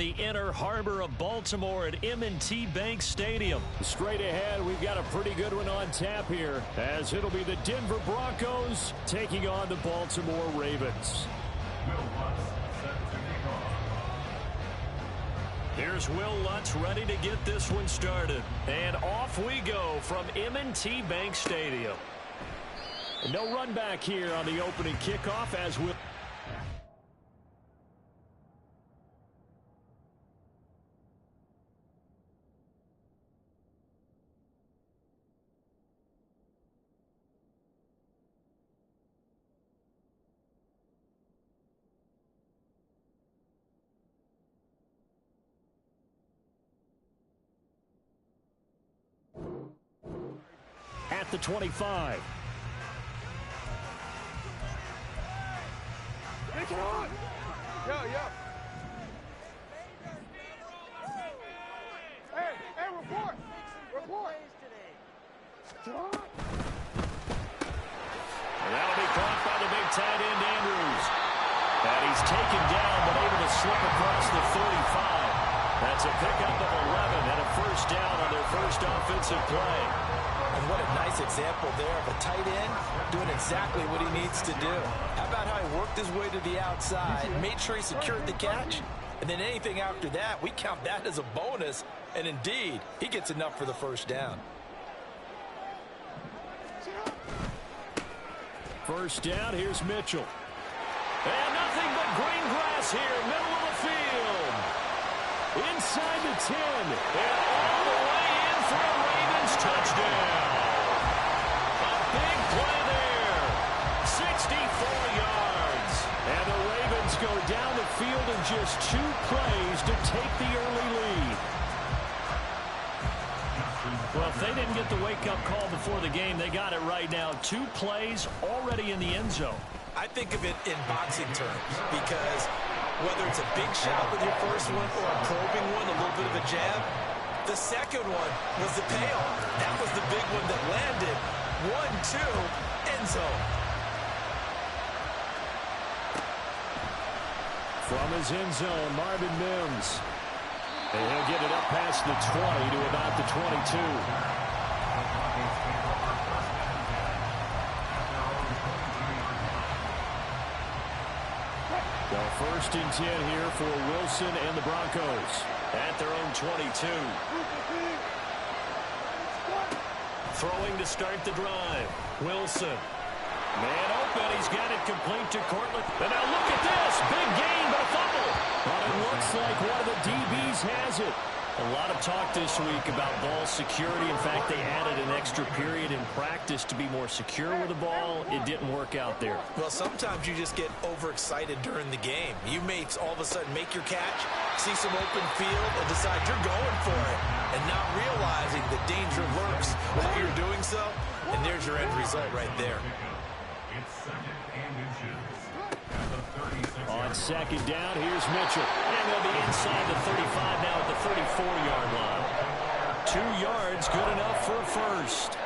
the inner harbor of Baltimore at M&T Bank Stadium. Straight ahead, we've got a pretty good one on tap here, as it'll be the Denver Broncos taking on the Baltimore Ravens. Here's Will Lutz ready to get this one started. And off we go from M&T Bank Stadium. No run back here on the opening kickoff as Will. At the 25. Make it on! Yo. Hey, report! And that'll be caught by the big tight end, Andrews. And he's taken down, but able to slip across the 35. That's a pickup of 11 and a first down on their first offensive play. And what a nice example there of a tight end doing exactly what he needs to do. How about how he worked his way to the outside, made sure he secured the catch, and then anything after that, we count that as a bonus. And indeed, he gets enough for the first down. First down, here's Mitchell. And nothing but green grass here, middle of the field. Inside the 10. And all the way in for a Ravens touchdown. A big play there. 64 yards. And the Ravens go down the field in just 2 plays to take the early lead. Well, if they didn't get the wake-up call before the game, they got it right now. 2 plays already in the end zone. I think of it in boxing terms because whether it's a big shot with your first one or a probing one, a little bit of a jab, the second one was the payoff. That was the big one that landed. 1-2, end zone. From his end zone, Marvin Mims. And he'll get it up past the 20 to about the 22. So first and 10 here for Wilson and the Broncos. At their own 22. Throwing to start the drive. Wilson. Man open. He's got it complete to Cortland. And now look at this. Big gain, but a fumble. But it looks like one of the DBs has it. A lot of talk this week about ball security. In fact, they added an extra period in practice to be more secure with the ball. It didn't work out there. Well, sometimes you just get overexcited during the game. You may all of a sudden make your catch, see some open field, and decide you're going for it, and not realizing the danger lurks while you're doing so. And there's your end result right there. On second down, here's Mitchell. And they'll be inside the 35 now at the 34-yard line. 2 yards, good enough for a first.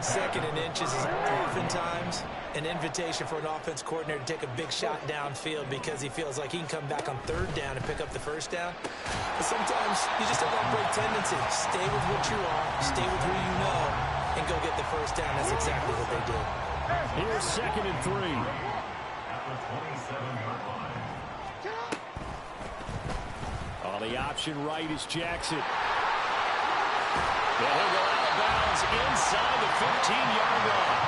Second and inches is oftentimes an invitation for an offense coordinator to take a big shot downfield because he feels like he can come back on third down and pick up the first down. But sometimes you just have that great tendency. Stay with what you are, stay with who you know, and go get the first down. That's exactly what they did. Here's second and 3. On the option right is Jackson. And he'll go out of bounds inside the 15-yard line.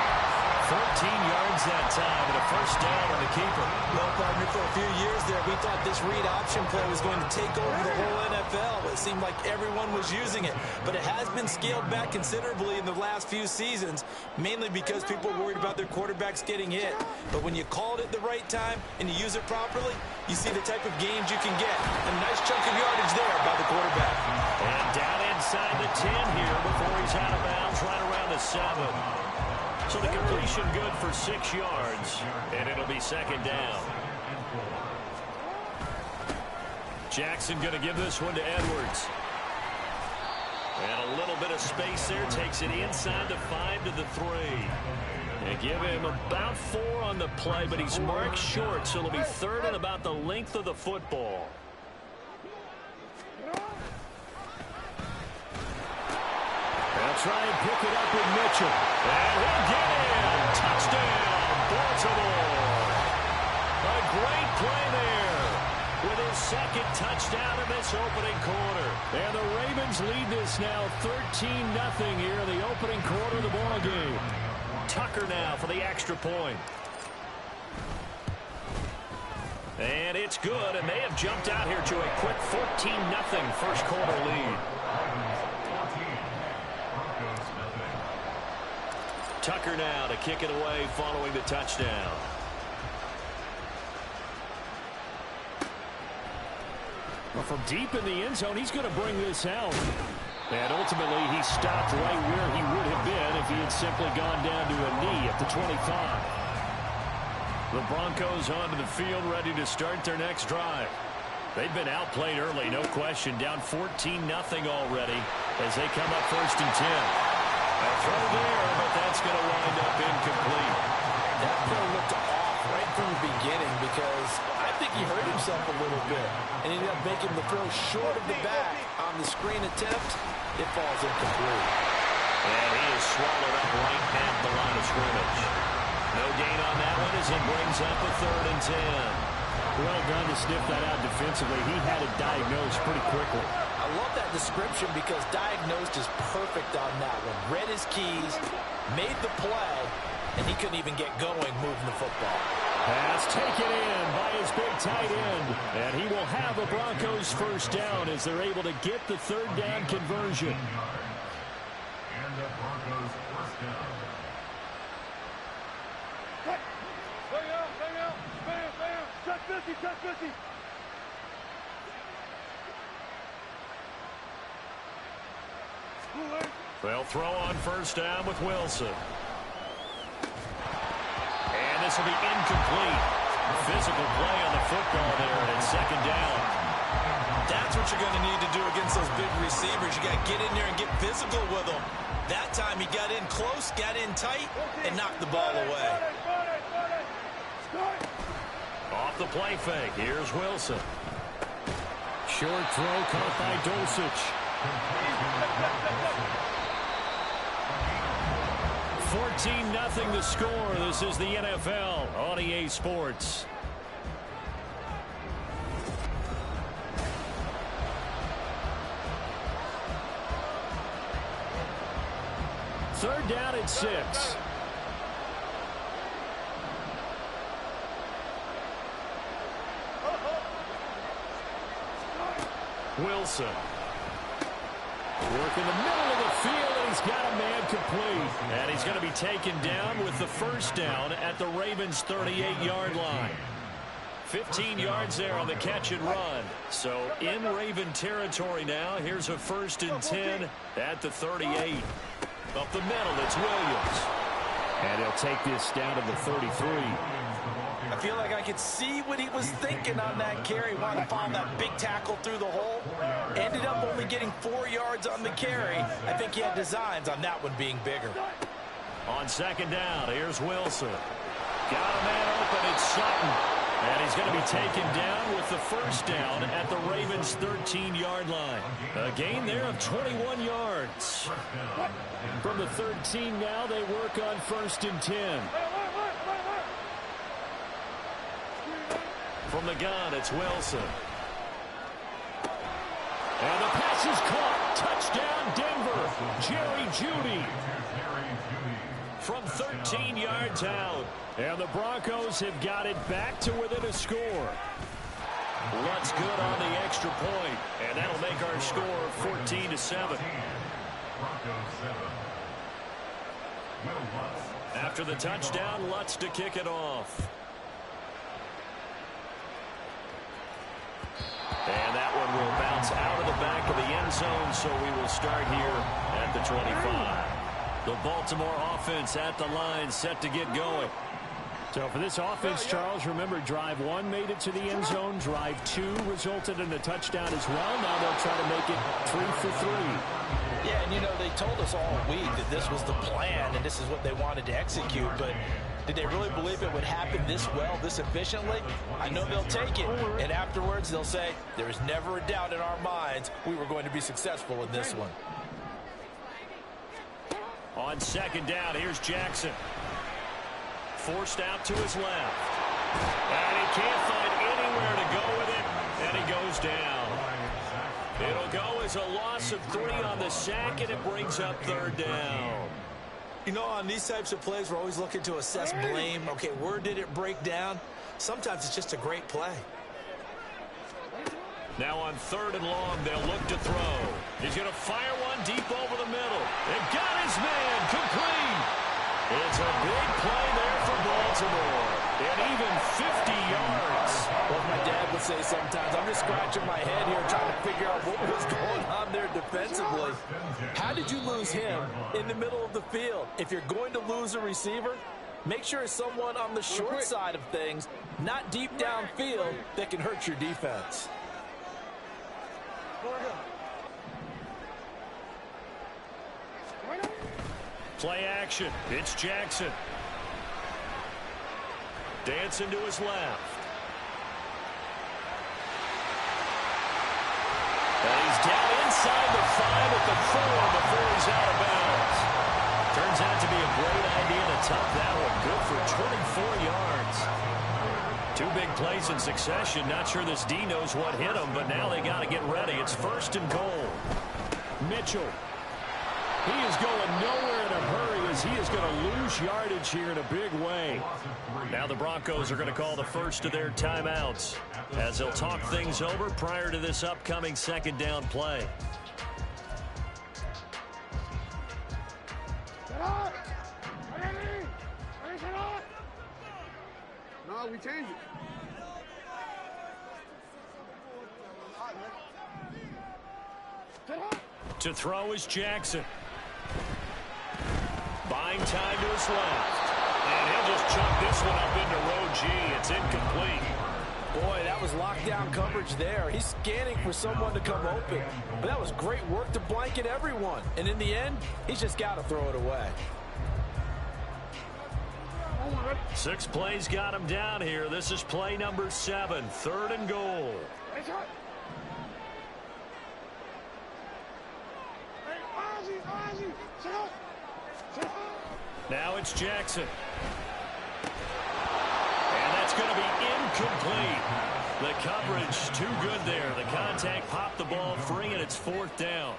14 yards that time and a first down on the keeper. Well, partner, for a few years there, we thought this read option play was going to take over the whole NFL. It seemed like everyone was using it. But it has been scaled back considerably in the last few seasons, mainly because people are worried about their quarterbacks getting hit. But when you call it at the right time and you use it properly, you see the type of gains you can get. A nice chunk of yardage there by the quarterback. And down inside the 10 here before he's out of bounds right around the 7. So the completion good for 6 yards, and it'll be second down. Jackson going to give this one to Edwards. And a little bit of space there, takes it inside the 5 to the 3. They give him about 4 on the play, but he's marked short, so it'll be third and about the length of the football. try and pick it up with Mitchell. And he'll get in. Touchdown, Baltimore. A great play there with his second touchdown in this opening quarter. And the Ravens lead this now 13-0 here in the opening quarter of the ball game. Tucker now for the extra point. And it's good, and they have jumped out here to a quick 14-0 first quarter lead. Tucker now to kick it away following the touchdown. Well, from deep in the end zone, he's going to bring this out. And ultimately, he stopped right where he would have been if he had simply gone down to a knee at the 25. The Broncos onto the field, ready to start their next drive. They've been outplayed early, no question, down 14-0 already as they come up 1st and 10. A throw there, but that's going to wind up incomplete. That throw looked off right from the beginning because I think he hurt himself a little bit and ended up making the throw short of the back on the screen attempt. It falls incomplete. And he is swallowed up right at the line of scrimmage. No gain on that one as it brings up a 3rd and 10. Well done to sniff that out defensively. He had it diagnosed pretty quickly. I love that description because diagnosed is perfect on that one. Read his keys, made the play, and he couldn't even get going moving the football. Pass taken in by his big tight end. And he will have the Broncos first down as they're able to get the 3rd down conversion. And the Broncos first down. Bang out. Bam. Touch 50. They'll throw on first down with Wilson. And this will be incomplete. Physical play on the football there at 2nd down. That's what you're going to need to do against those big receivers. You got to get in there and get physical with them. That time he got in close, got in tight, and knocked the ball away. Off the play fake. Here's Wilson. Short throw caught by Dulcich. 14-0 the score. This is the NFL on EA Sports. Third down at 6. Wilson. Work in the middle of the field, and he's got a man complete. And he's going to be taken down with the first down at the Ravens' 38-yard line. 15 yards there on the catch and run. So in Raven territory now. Here's a 1st and 10 at the 38. Up the middle, it's Williams. And he'll take this down to the 33. I feel like I could see what he was thinking on that carry. Wanted to follow that big tackle through the hole. Ended up only getting 4 yards on the carry. I think he had designs on that one being bigger. On 2nd down, here's Wilson. Got a man open, it's Sutton. And he's going to be taken down with the first down at the Ravens' 13-yard line. A gain there of 21 yards. From the 13 now, they work on 1st and 10. From the gun, it's Wilson. And the pass is caught. Touchdown, Denver. Jerry Jeudy. From 13 yards out. And the Broncos have got it back to within a score. Lutz good on the extra point, and that'll make our score 14-7. After the touchdown, Lutz to kick it off. And that one will bounce out of the back of the end zone, so we will start here at the 25. The Baltimore offense at the line, set to get going. So for this offense, Charles, remember drive 1 made it to the end zone. Drive 2 resulted in a touchdown as well. Now they'll try to make it 3 for 3. Yeah, and you know, they told us all week that this was the plan and this is what they wanted to execute, but did they really believe it would happen this well, this efficiently? I know they'll take it, and afterwards they'll say, there's never a doubt in our minds we were going to be successful in this one. On second down, here's Jackson. Forced out to his left. And he can't find anywhere to go with it, and he goes down. It'll go as a loss of 3 on the sack, and it brings up third down. You know, on these types of plays, we're always looking to assess blame. Okay, where did it break down? Sometimes it's just a great play. Now on third and long, they'll look to throw. He's going to fire one deep over the middle. And got his man complete. It's a big play there for Baltimore. And even 50 yards. Well, my dad would say sometimes, I'm just scratching my head here trying to figure out what was going on there defensively. How did you lose him in the middle of the field? If you're going to lose a receiver, make sure it's someone on the short side of things, not deep downfield, that can hurt your defense. Play action. It's Jackson. Dancing to his left. And he's down inside the 5 at the 4 before he's out of bounds. Turns out to be a great idea to tuck that one. Good for 24 yards. 2 big plays in succession. Not sure this D knows what hit him, but now they got to get ready. It's first and goal. Mitchell. He is going nowhere in a hurry as he is going to lose yardage here in a big way. Now the Broncos are going to call the first of their timeouts as they'll talk things over prior to this upcoming second down play. No, we changed it. To throw is Jackson. Buying time to his left. And he'll just chuck this one up into row G. It's incomplete. Boy, that was lockdown coverage there. He's scanning for someone to come open. But that was great work to blanket everyone. And in the end, he's just got to throw it away. 6 plays got him down here. This is play number 7, third and goal. Now it's Jackson. And that's going to be incomplete. The coverage too good there. The contact popped the ball free, and it's 4th down.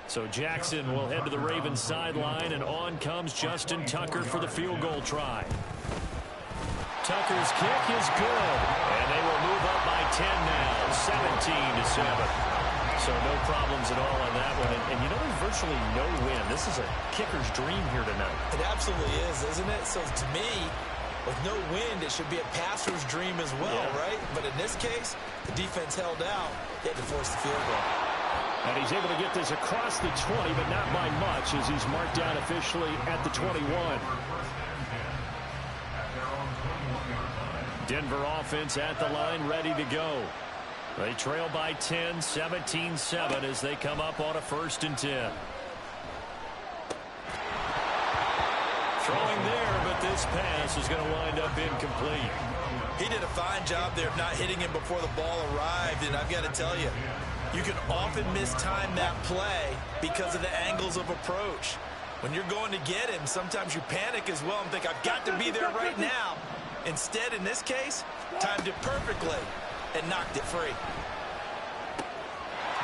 So Jackson will head to the Ravens sideline, and on comes Justin Tucker for the field goal try. Tucker's kick is good, and they will move up by 10 now, 17-7. So no problems at all on that one. And you know, there's virtually no win. This is a kicker's dream here tonight. It absolutely is, isn't it? So to me, with no wind, it should be a passer's dream as well, right? But in this case, the defense held out. They had to force the field goal. And he's able to get this across the 20, but not by much, as he's marked down officially at the 21. Denver offense at the line, ready to go. They trail by 10, 17-7 as they come up on a 1st and 10. Throwing there, but this pass is going to wind up incomplete. He did a fine job there of not hitting him before the ball arrived, and I've got to tell you, you can often mistime that play because of the angles of approach. When you're going to get him, sometimes you panic as well and think, I've got to be there right now. Instead, in this case, timed it perfectly and knocked it free.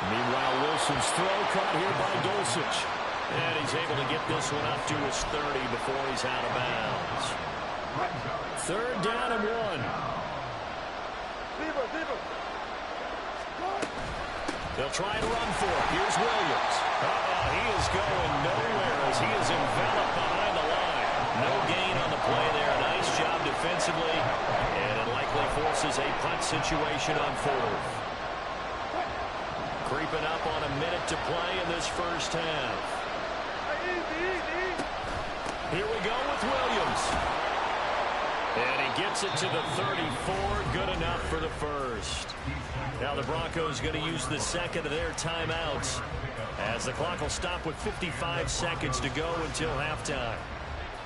Meanwhile, Wilson's throw caught here by Dulcich. And he's able to get this one up to his 30 before he's out of bounds. 3rd down and 1. They'll try and run for it. Here's Williams. He is going nowhere as he is enveloped behind the line. No gain on the play there. Nice job defensively. And it likely forces a punt situation on 4th. Creeping up on a minute to play in this first half. Here we go with Williams. And he gets it to the 34. Good enough for the first. Now the Broncos going to use the second of their timeouts as the clock will stop with 55 seconds to go until halftime.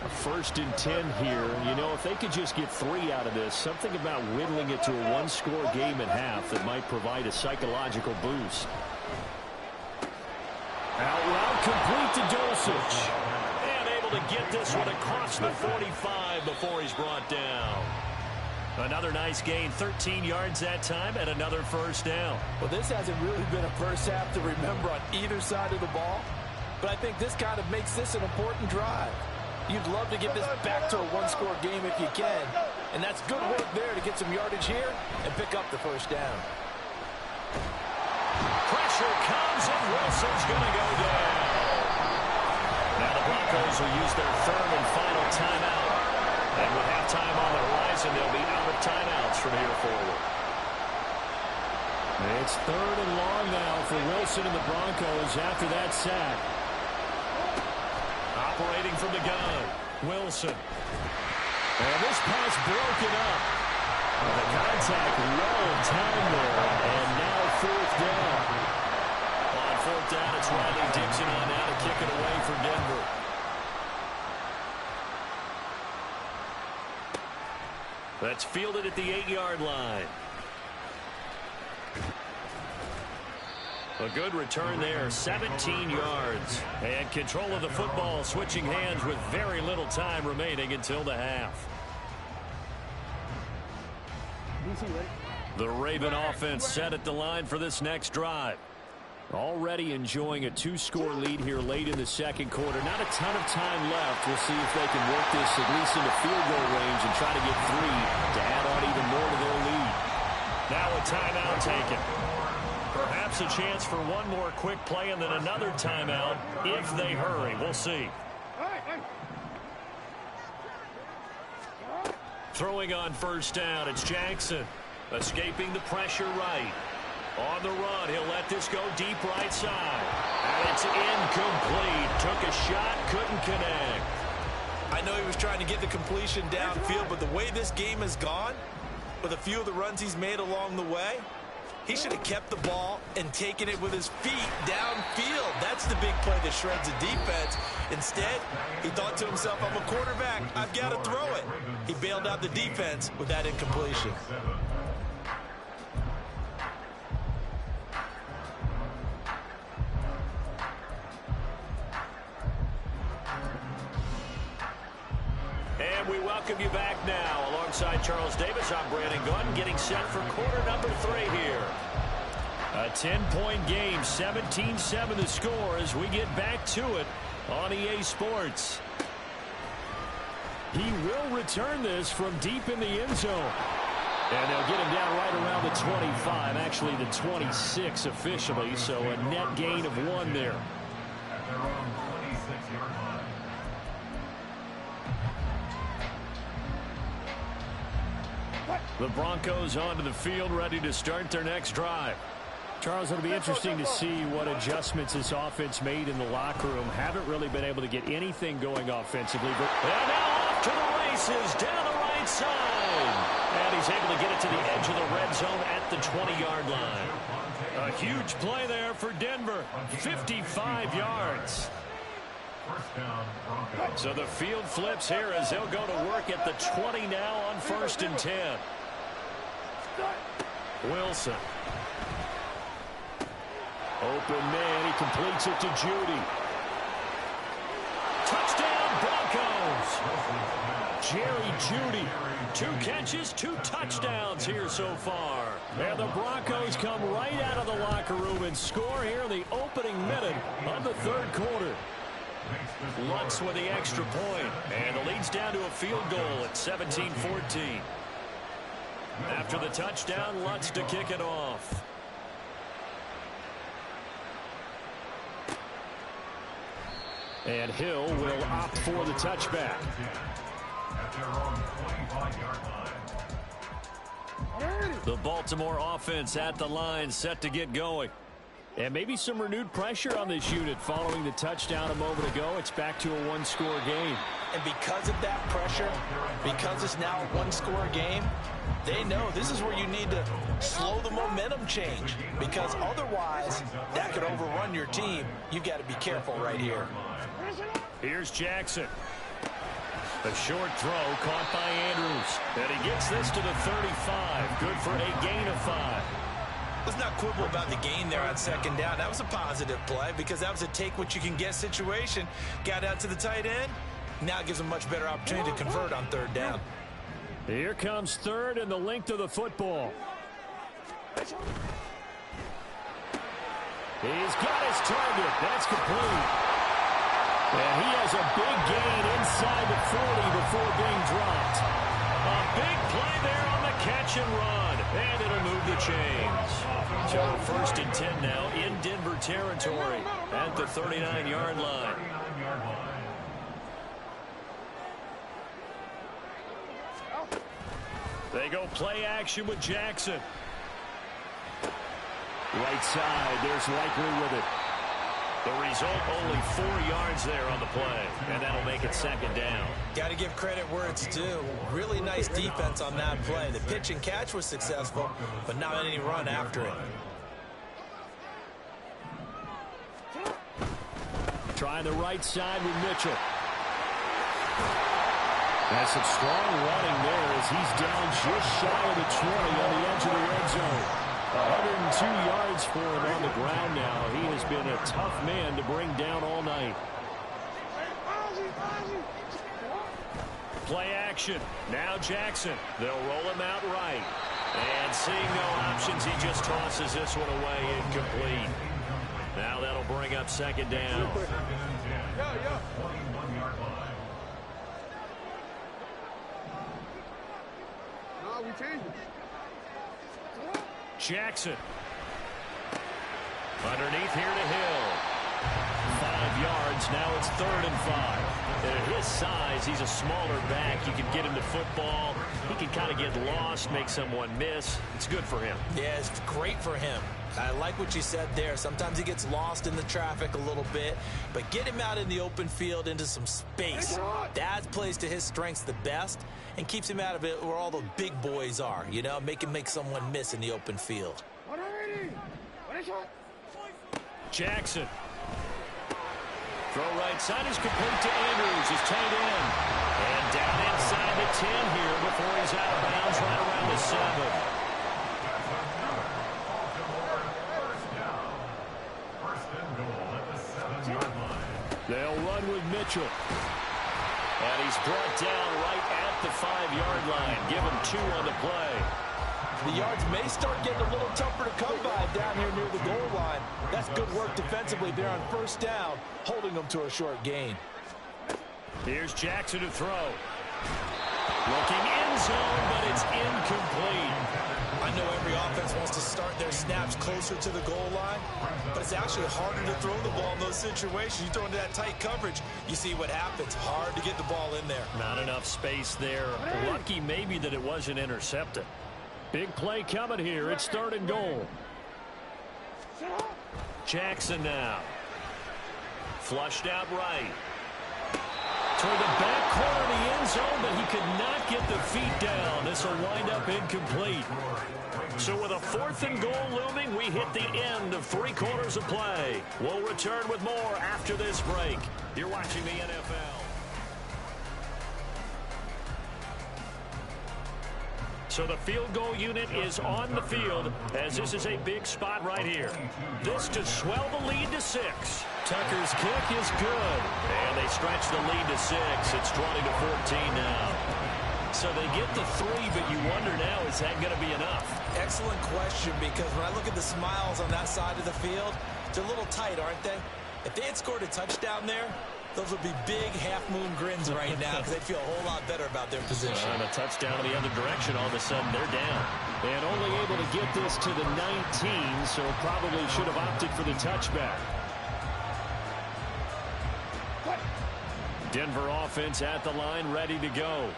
A 1st and 10 here. You know, if they could just get 3 out of this, something about whittling it to a 1-score game at half that might provide a psychological boost. Out route complete to Dulcich. able to get this one across the 45 before he's brought down. Another nice gain, 13 yards that time, and another first down. Well, this hasn't really been a first half to remember on either side of the ball, but I think this kind of makes this an important drive. You'd love to get this back to a one-score game if you can, and that's good work there to get some yardage here and pick up the first down. Pressure comes, and Wilson's going to go down. Now the Broncos will use their third and final timeout. And with halftime on the horizon, they'll be out of timeouts from here forward. It's third and long now for Wilson and the Broncos after that sack. Operating from the gun, Wilson. And this pass broken up. The contact well timed there, and now fourth down. On fourth down, it's Riley Dixon on now to kick it away for Denver. That's fielded at the 8-yard line. A good return there, 17 yards. And control of the football, switching hands with very little time remaining until the half. The Raven offense set at the line for this next drive. Already enjoying a 2-score lead here late in the second quarter. Not a ton of time left. We'll see if they can work this at least into field goal range and try to get 3 to add on even more to their lead. Now a timeout taken. Perhaps a chance for one more quick play and then another timeout if they hurry. We'll see. Throwing on first down, it's Jackson. Escaping the pressure right. On the run, he'll let this go deep right side. And it's incomplete. Took a shot, couldn't connect. I know he was trying to get the completion downfield, but the way this game has gone, with a few of the runs he's made along the way, he should have kept the ball and taken it with his feet downfield. That's the big play that shreds the defense. Instead, he thought to himself, I'm a quarterback, I've got to throw it. He bailed out the defense with that incompletion. And we welcome you back now. Alongside Charles Davis, I'm Brandon Gunn, getting set for quarter number 3 here. A 10-point game, 17-7 the score as we get back to it on EA Sports. He will return this from deep in the end zone. And they'll get him down right around the 25, actually the 26 officially, so a net gain of 1 there. At their own 26-yard line. The Broncos onto the field, ready to start their next drive. Charles, it'll be interesting to see what adjustments this offense made in the locker room. Haven't really been able to get anything going offensively. But and now off to the races, down the right side. And he's able to get it to the edge of the red zone at the 20-yard line. A huge play there for Denver, 55 yards. First down, Broncos. So the field flips here as they'll go to work at the 20 now on 1st and 10. Wilson. open man, he completes it to Judy. Touchdown Broncos. Jerry Judy. 2 catches, 2 touchdowns here so far. And the Broncos come right out of the locker room and score here in the opening minute of the 3rd quarter. Lutz with the extra point, and the lead's down to a field goal at 17-14. After the touchdown, Lutz to kick it off. And Hill will opt for the touchback. At their own 25-yard line. The Baltimore offense at the line, set to get going. And maybe some renewed pressure on this unit following the touchdown a moment ago. It's back to a 1-score game. And because of that pressure, because it's now a 1-score game, they know this is where you need to slow the momentum change, because otherwise that could overrun your team. You've got to be careful right here. Here's Jackson. A short throw caught by Andrews. And he gets this to the 35. Good for a gain of 5. Let's not quibble about the gain there on 2nd down. That was a positive play because that was a take-what-you-can-get situation. Got out to the tight end, Now it gives them a much better opportunity to convert on third down. Here comes third and the length of the football. He's got his target. That's complete. And he has a big gain inside the 40 before being dropped. A big play there on the catch and run. And it'll move the chains. So 1st and 10 now in Denver territory at the 39-yard line. They go play action with Jackson. Right side, there's Likely with it. The result, only 4 yards there on the play, and that'll make it 2nd down. Got to give credit where it's due. Really nice defense on that play. The pitch and catch was successful, but not any run after it. Trying the right side with Mitchell. That's some strong running there as he's down just shy of the 20 on the edge of the red zone. 102 yards for him on the ground now. He has been a tough man to bring down all night. Play action. Now Jackson. They'll roll him out right. And seeing no options, he just tosses this one away incomplete. Now that'll bring up 2nd down. No, we changed it. Jackson. Underneath here to Hill. 5 yards. Now it's 3rd and 5. At his size, he's a smaller back. You can get him to football. He can kind of get lost, make someone miss. It's good for him. Yeah, it's great for him. I like what you said there. Sometimes he gets lost in the traffic a little bit, but get him out in the open field into some space. That plays to his strengths the best and keeps him out of it where all the big boys are, you know, make him make someone miss in the open field. Jackson. Throw right side is complete to Andrews, his tight end. And down inside the 10 here before he's out of bounds right around the 7. They'll run with Mitchell. And he's brought down right at the 5-yard line. Give him 2 on the play. The yards may start getting a little tougher to come by down here near the goal line. That's good work defensively there on 1st down, holding them to a short gain. Here's Jackson to throw. Looking end zone, but it's incomplete. I know every offense wants to start their snaps closer to the goal line, but it's actually harder to throw the ball in those situations. You throw into that tight coverage, you see what happens. Hard to get the ball in there. Not enough space there. Lucky maybe that it wasn't intercepted. Big play coming here. It's 3rd and goal. Jackson now. Flushed out right. Toward the back corner of the end zone, but he could not get the feet down. This will wind up incomplete. So with a 4th and goal looming, we hit the end of 3 quarters of play. We'll return with more after this break. You're watching the NFL. So the field goal unit is on the field as this is a big spot right here. This to swell the lead to 6. Tucker's kick is good. And they stretch the lead to 6. It's 20-14 now. So they get the 3, but you wonder now, is that going to be enough? Excellent question, because when I look at the smiles on that side of the field, they're a little tight, aren't they? If they had scored a touchdown there, those would be big half-moon grins right now because they'd feel a whole lot better about their position. And a touchdown in the other direction, all of a sudden they're down. And only able to get this to the 19, so probably should have opted for the touchback. Denver offense at the line, ready to go.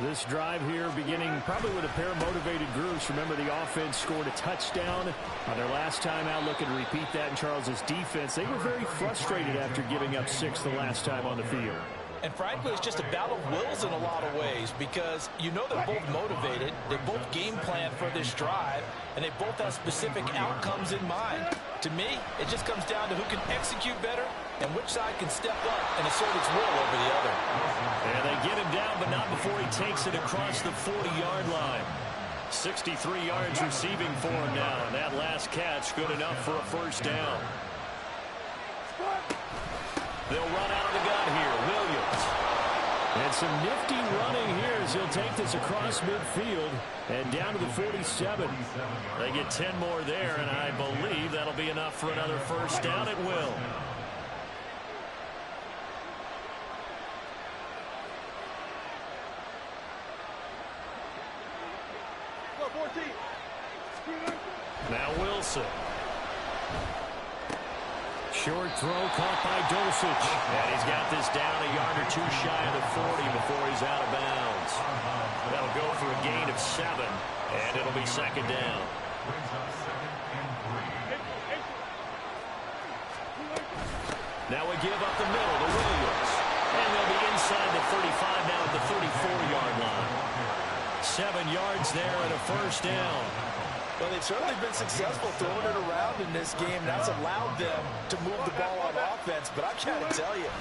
This drive here beginning probably with a pair of motivated groups. Remember, the offense scored a touchdown on their last time out. Looking to repeat that in Charles's defense. They were very frustrated after giving up 6 the last time on the field. And frankly, it's just a battle of wills in a lot of ways because you know they're both motivated, they both game plan for this drive, and they both have specific outcomes in mind. To me, it just comes down to who can execute better and which side can step up and assert its will over the other. And they get him down, but not before he takes it across the 40-yard line. 63 yards receiving for him now, and that last catch good enough for a 1st down. They'll run out of the gun here. Williams. And some nifty running here as he'll take this across midfield and down to the 47. They get 10 more there, and I believe that'll be enough for another first down at will. Now Wilson. Short throw caught by Dulcich. And he's got this down a yard or two shy of the 40 before he's out of bounds. That'll go for a gain of 7, and it'll be second down. Now we give up the middle to Williams. And they'll be inside the 35 now at the 34-yard line. 7 yards there and a first down. Well, they've certainly been successful throwing it around in this game. That's allowed them to move the ball on offense. But I've got to tell you,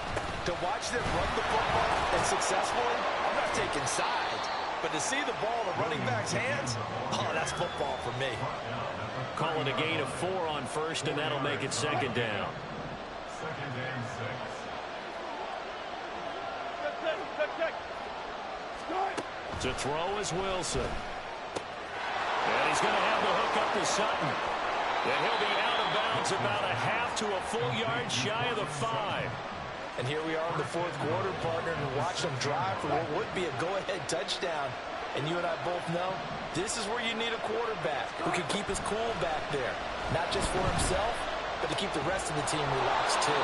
to watch them run the football and successfully, I'm not taking sides. But to see the ball in the running back's hands, oh, that's football for me. Call it a gain of 4 on first, and that'll make it second down. Second and 6. To throw is Wilson. And he's going to have the hook up to Sutton. And he'll be out of bounds about a half to a full yard shy of the 5. And here we are in the fourth quarter, partner, and watch them drive for what would be a go-ahead touchdown. And you and I both know this is where you need a quarterback who can keep his cool back there. Not just for himself, but to keep the rest of the team relaxed, too.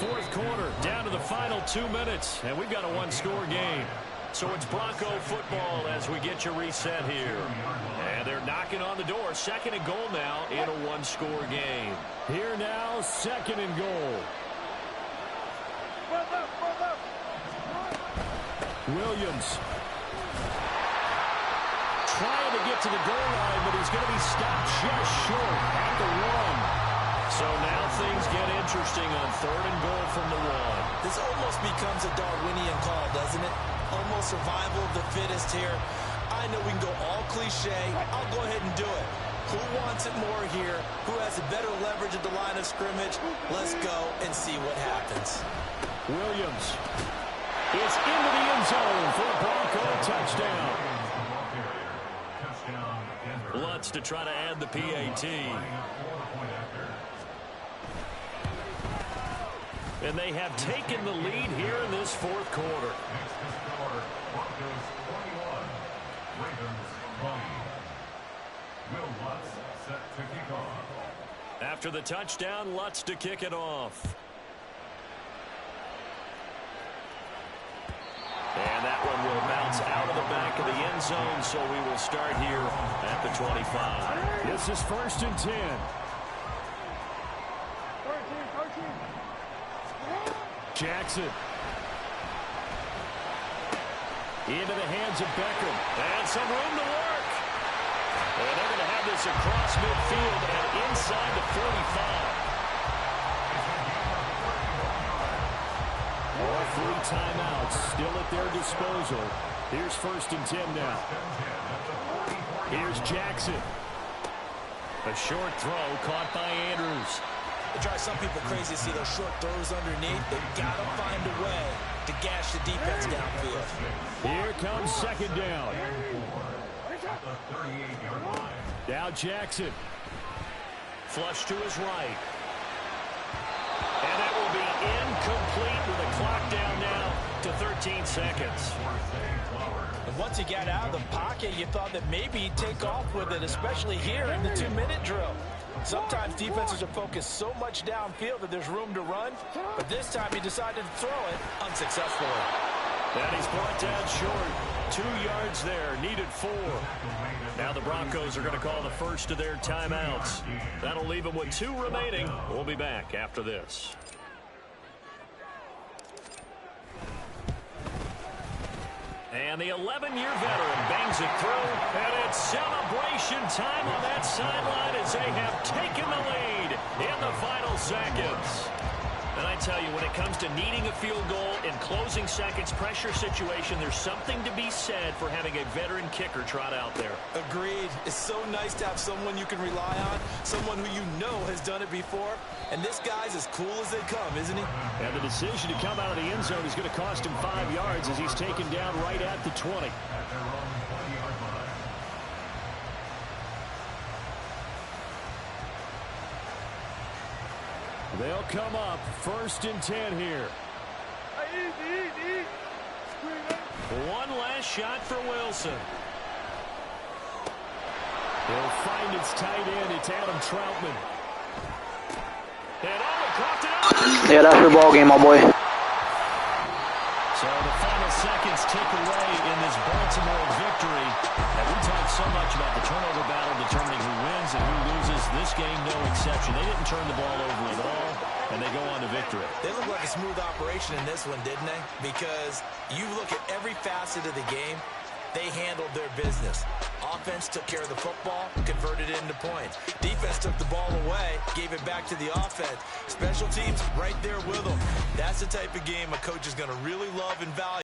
Fourth quarter, down to the final 2 minutes, and we've got a one-score game. So it's Bronco football as we get you reset here. And they're knocking on the door. Second and goal now in a one-score game. Here now, second and goal. Williams. Trying to get to the goal line, but he's going to be stopped just short at the 1. So now things get interesting on third and goal from the 1. This almost becomes a Darwinian call, doesn't it? Almost survival of the fittest here. I know we can go all cliche. I'll go ahead and do it. Who wants it more here? Who has a better leverage at the line of scrimmage? Let's go and see what happens. Williams is into the end zone for a Bronco touchdown. Lutz to try to add the PAT. And they have taken the lead here in this fourth quarter. After the touchdown, Lutz to kick it off. And that one will bounce out of the back of the end zone, so we will start here at the 25. This is first and 10. Jackson. Into the hands of Beckham. And some room to work. And they're going to have this across midfield and inside the 45. All 3 timeouts still at their disposal. Here's first and 10 now. Here's Jackson. A short throw caught by Andrews. It drives some people crazy to see those short throws underneath. They've got to find a way to gash the defense downfield. Here comes second down. Now Jackson. Flush to his right. And that will be incomplete with a clock down now to 13 seconds. And once he got out of the pocket, you thought that maybe he'd take off with it, especially here in the 2-minute drill. Sometimes defenses are focused so much downfield that there's room to run, but this time he decided to throw it unsuccessfully. And he's brought down short. 2 yards there, needed 4. Now the Broncos are going to call the first of their timeouts. That'll leave them with 2 remaining. We'll be back after this. And the 11-year veteran bangs it through, and it's celebration time on that sideline as they have taken the lead in the final seconds. And I tell you, when it comes to needing a field goal in closing seconds pressure situation, there's something to be said for having a veteran kicker trot out there. Agreed. It's so nice to have someone you can rely on, someone who you know has done it before. And this guy's as cool as they come, isn't he? And the decision to come out of the end zone is going to cost him 5 yards as he's taken down right at the 20. At their own 20-yard line. They'll come up 1st and 10 here. One last shot for Wilson. He'll find its tight end. It's Adam Troutman. And caught it up. Yeah, that's your ball game, my boy. So the final seconds tick away in this Baltimore victory. And we talked so much about the turnover battle determining who wins and who loses. This game, no exception. They didn't turn the ball over at all, and they go on to victory. They look like a smooth operation in this one, didn't they? Because you look at every facet of the game, they handled their business. Offense took care of the football, converted it into points. Defense took the ball away, gave it back to the offense. Special teams right there with them. That's the type of game a coach is going to really love and value.